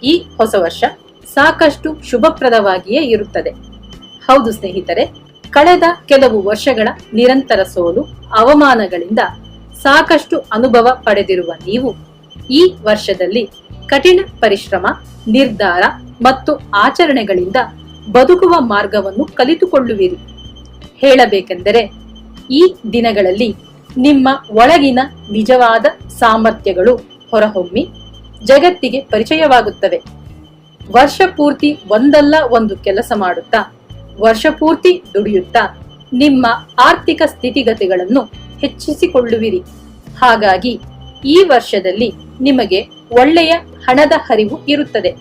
ಈ ಹೊಸ ವರ್ಷ ಸಾಕಷ್ಟು ಶುಭಪ್ರದವಾಗಿಯೇ ಇರುತ್ತದೆ. ಹೌದು ಸ್ನೇಹಿತರೆ, ಕಳೆದ ಕೆಲವು ವರ್ಷಗಳ ನಿರಂತರ ಸೋಲು ಅವಮಾನಗಳಿಂದ ಸಾಕಷ್ಟು ಅನುಭವ ಪಡೆದಿರುವ ನೀವು ಈ ವರ್ಷದಲ್ಲಿ ಕಠಿಣ ಪರಿಶ್ರಮ, ನಿರ್ಧಾರ ಮತ್ತು ಆಚರಣೆಗಳಿಂದ ಬದುಕುವ ಮಾರ್ಗವನ್ನು ಕಲಿತುಕೊಳ್ಳುವಿರಿ. ಹೇಳಬೇಕೆಂದರೆ ಈ ದಿನಗಳಲ್ಲಿ ನಿಮ್ಮ ಒಳಗಿನ ನಿಜವಾದ ಸಾಮರ್ಥ್ಯಗಳು ಹೊರಹೊಮ್ಮಿ ಜಗತ್ತಿಗೆ ಪರಿಚಯವಾಗುತ್ತವೆ. ವರ್ಷ ಪೂರ್ತಿ ಒಂದಲ್ಲ ಒಂದು ಕೆಲಸ ಮಾಡುತ್ತಾ, ವರ್ಷ ಪೂರ್ತಿ ದುಡಿಯುತ್ತಾ ನಿಮ್ಮ ಆರ್ಥಿಕ ಸ್ಥಿತಿಗತಿಗಳನ್ನು ಹೆಚ್ಚಿಸಿಕೊಳ್ಳುವಿರಿ. ಹಾಗಾಗಿ ಈ ವರ್ಷದಲ್ಲಿ ನಿಮಗೆ ಒಳ್ಳೆಯ ಹಣದ ಹರಿವು ಇರುತ್ತದೆ.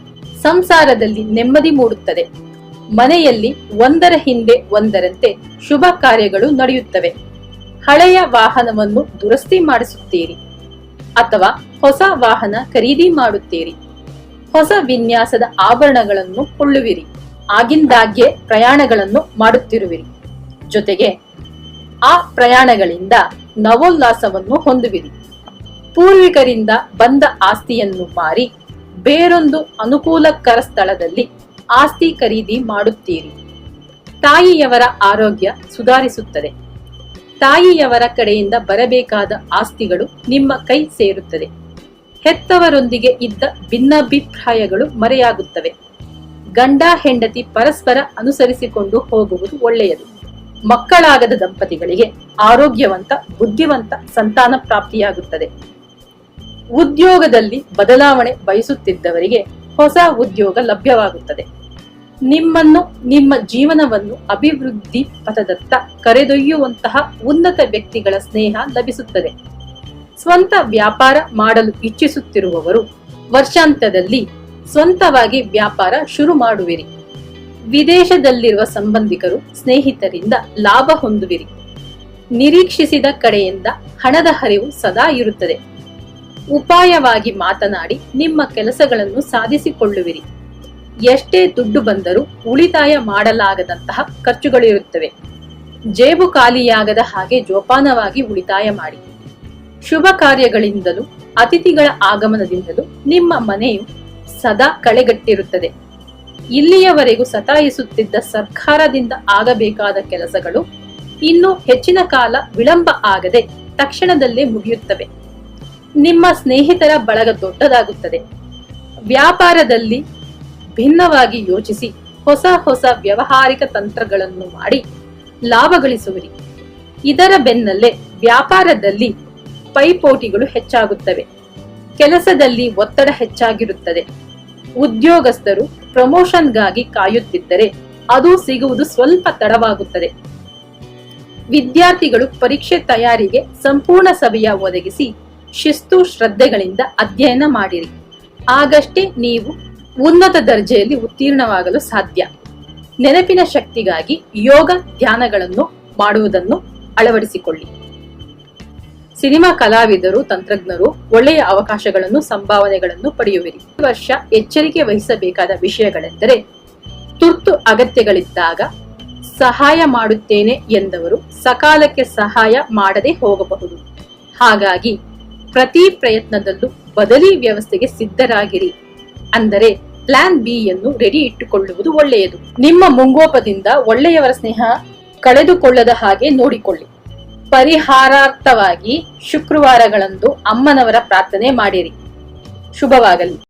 ಸಂಸಾರದಲ್ಲಿ ನೆಮ್ಮದಿ ಮೂಡುತ್ತದೆ. ಮನೆಯಲ್ಲಿ ಒಂದರ ಹಿಂದೆ ಒಂದರಂತೆ ಶುಭ ಕಾರ್ಯಗಳು ನಡೆಯುತ್ತವೆ. ಹಳೆಯ ವಾಹನವನ್ನು ದುರಸ್ತಿ ಮಾಡಿಸುತ್ತೀರಿ ಅಥವಾ ಹೊಸ ವಾಹನ ಖರೀದಿ ಮಾಡುತ್ತೀರಿ. ಹೊಸ ವಿನ್ಯಾಸದ ಆಭರಣಗಳನ್ನು ಕೊಳ್ಳುವಿರಿ. ಆಗಿಂದಾಗ್ಗೆ ಪ್ರಯಾಣಗಳನ್ನು ಮಾಡುತ್ತಿರುವಿರಿ. ಜೊತೆಗೆ ಆ ಪ್ರಯಾಣಗಳಿಂದ ನವೋಲ್ಲಾಸವನ್ನು ಹೊಂದುವಿರಿ. ಪೂರ್ವಿಕರಿಂದ ಬಂದ ಆಸ್ತಿಯನ್ನು ಮಾರಿ ಬೇರೊಂದು ಅನುಕೂಲಕರ ಸ್ಥಳದಲ್ಲಿ ಆಸ್ತಿ ಖರೀದಿ ಮಾಡುತ್ತೀರಿ. ತಾಯಿಯವರ ಆರೋಗ್ಯ ಸುಧಾರಿಸುತ್ತದೆ. ತಾಯಿಯವರ ಕಡೆಯಿಂದ ಬರಬೇಕಾದ ಆಸ್ತಿಗಳು ನಿಮ್ಮ ಕೈ ಸೇರುತ್ತದೆ. ಹೆತ್ತವರೊಂದಿಗೆ ಇದ್ದ ಭಿನ್ನಾಭಿಪ್ರಾಯಗಳು ಮರೆಯಾಗುತ್ತವೆ. ಗಂಡ ಹೆಂಡತಿ ಪರಸ್ಪರ ಅನುಸರಿಸಿಕೊಂಡು ಹೋಗುವುದು ಒಳ್ಳೆಯದು. ಮಕ್ಕಳಾಗದ ದಂಪತಿಗಳಿಗೆ ಆರೋಗ್ಯವಂತ, ಬುದ್ಧಿವಂತ ಸಂತಾನ ಪ್ರಾಪ್ತಿಯಾಗುತ್ತದೆ. ಉದ್ಯೋಗದಲ್ಲಿ ಬದಲಾವಣೆ ಬಯಸುತ್ತಿದ್ದವರಿಗೆ ಹೊಸ ಉದ್ಯೋಗ ಲಭ್ಯವಾಗುತ್ತದೆ. ನಿಮ್ಮನ್ನು, ನಿಮ್ಮ ಜೀವನವನ್ನು ಅಭಿವೃದ್ಧಿ ಪಥದತ್ತ ಕರೆದೊಯ್ಯುವಂತಹ ಉನ್ನತ ವ್ಯಕ್ತಿಗಳ ಸ್ನೇಹ ಲಭಿಸುತ್ತದೆ. ಸ್ವಂತ ವ್ಯಾಪಾರ ಮಾಡಲು ಇಚ್ಛಿಸುತ್ತಿರುವವರು ವರ್ಷಾಂತ್ಯದಲ್ಲಿ ಸ್ವಂತವಾಗಿ ವ್ಯಾಪಾರ ಶುರು ಮಾಡುವಿರಿ. ವಿದೇಶದಲ್ಲಿರುವ ಸಂಬಂಧಿಕರು, ಸ್ನೇಹಿತರಿಂದ ಲಾಭ ಹೊಂದುವಿರಿ. ನಿರೀಕ್ಷಿಸಿದ ಕಡೆಯಿಂದ ಹಣದ ಹರಿವು ಸದಾ ಇರುತ್ತದೆ. ಉಪಾಯವಾಗಿ ಮಾತನಾಡಿ ನಿಮ್ಮ ಕೆಲಸಗಳನ್ನು ಸಾಧಿಸಿಕೊಳ್ಳುವಿರಿ. ಎಷ್ಟೇ ದುಡ್ಡು ಬಂದರೂ ಉಳಿತಾಯ ಮಾಡಲಾಗದಂತಹ ಖರ್ಚುಗಳಿರುತ್ತವೆ. ಜೇಬು ಖಾಲಿಯಾಗದ ಹಾಗೆ ಜೋಪಾನವಾಗಿ ಉಳಿತಾಯ ಮಾಡಿ. ಶುಭ ಕಾರ್ಯಗಳಿಂದಲೂ ಅತಿಥಿಗಳ ಆಗಮನದಿಂದಲೂ ನಿಮ್ಮ ಮನೆಯು ಸದಾ ಕಳೆಗಟ್ಟಿರುತ್ತದೆ. ಇಲ್ಲಿಯವರೆಗೂ ಸತಾಯಿಸುತ್ತಿದ್ದ ಸರ್ಕಾರದಿಂದ ಆಗಬೇಕಾದ ಕೆಲಸಗಳು ಇನ್ನು ಹೆಚ್ಚಿನ ಕಾಲ ವಿಳಂಬ ಆಗದೆ ತಕ್ಷಣದಲ್ಲೇ ಮುಗಿಯುತ್ತವೆ. ನಿಮ್ಮ ಸ್ನೇಹಿತರ ಬಳಗ ದೊಡ್ಡದಾಗುತ್ತದೆ. ವ್ಯಾಪಾರದಲ್ಲಿ ಭಿನ್ನವಾಗಿ ಯೋಚಿಸಿ ಹೊಸ ಹೊಸ ವ್ಯಾವಹಾರಿಕ ತಂತ್ರಗಳನ್ನು ಮಾಡಿ ಲಾಭ ಗಳಿಸುವಿರಿ. ಇದರ ಬೆನ್ನಲ್ಲೇ ವ್ಯಾಪಾರದಲ್ಲಿ ಪೈಪೋಟಿಗಳು ಹೆಚ್ಚಾಗುತ್ತವೆ. ಕೆಲಸದಲ್ಲಿ ಒತ್ತಡ ಹೆಚ್ಚಾಗಿರುತ್ತದೆ. ಉದ್ಯೋಗಸ್ಥರು ಪ್ರಮೋಷನ್ಗಾಗಿ ಕಾಯುತ್ತಿದ್ದರೆ ಅದು ಸಿಗುವುದು ಸ್ವಲ್ಪ ತಡವಾಗುತ್ತದೆ. ವಿದ್ಯಾರ್ಥಿಗಳು ಪರೀಕ್ಷೆ ತಯಾರಿಗೆ ಸಂಪೂರ್ಣ ಸಮಯ ಒದಗಿಸಿ ಶಿಸ್ತು ಶ್ರದ್ಧೆಗಳಿಂದ ಅಧ್ಯಯನ ಮಾಡಿರಿ. ಆಗಷ್ಟೇ ನೀವು ಉನ್ನತ ದರ್ಜೆಯಲ್ಲಿ ಉತ್ತೀರ್ಣವಾಗಲು ಸಾಧ್ಯ. ನೆನಪಿನ ಶಕ್ತಿಗಾಗಿ ಯೋಗ ಧ್ಯಾನಗಳನ್ನು ಮಾಡುವುದನ್ನು ಅಳವಡಿಸಿಕೊಳ್ಳಿ. ಸಿನಿಮಾ ಕಲಾವಿದರು, ತಂತ್ರಜ್ಞರು ಒಳ್ಳೆಯ ಅವಕಾಶಗಳನ್ನು, ಸಂಭಾವನೆಗಳನ್ನು ಪಡೆಯುವಿರಿ. ಈ ವರ್ಷ ಎಚ್ಚರಿಕೆ ವಹಿಸಬೇಕಾದ ವಿಷಯಗಳೆಂದರೆ, ತುರ್ತು ಅಗತ್ಯಗಳಿದ್ದಾಗ ಸಹಾಯ ಮಾಡುತ್ತೇನೆ ಎಂದವರು ಸಕಾಲಕ್ಕೆ ಸಹಾಯ ಮಾಡದೆ ಹೋಗಬಹುದು. ಹಾಗಾಗಿ ಪ್ರತಿ ಪ್ರಯತ್ನದಲ್ಲೂ ಬದಲಿ ವ್ಯವಸ್ಥೆಗೆ ಸಿದ್ಧರಾಗಿರಿ. ಅಂದರೆ ಪ್ಲಾನ್ ಬಿ ಯನ್ನು ರೆಡಿ ಇಟ್ಟುಕೊಳ್ಳುವುದು ಒಳ್ಳೆಯದು. ನಿಮ್ಮ ಮುಂಗೋಪದಿಂದ ಒಳ್ಳೆಯವರ ಸ್ನೇಹ ಕಳೆದುಕೊಳ್ಳದ ಹಾಗೆ ನೋಡಿಕೊಳ್ಳಿ. ಪರಿಹಾರಾರ್ಥವಾಗಿ ಶುಕ್ರವಾರಗಳಂದು ಅಮ್ಮನವರ ಪ್ರಾರ್ಥನೆ ಮಾಡಿರಿ. ಶುಭವಾಗಲಿ.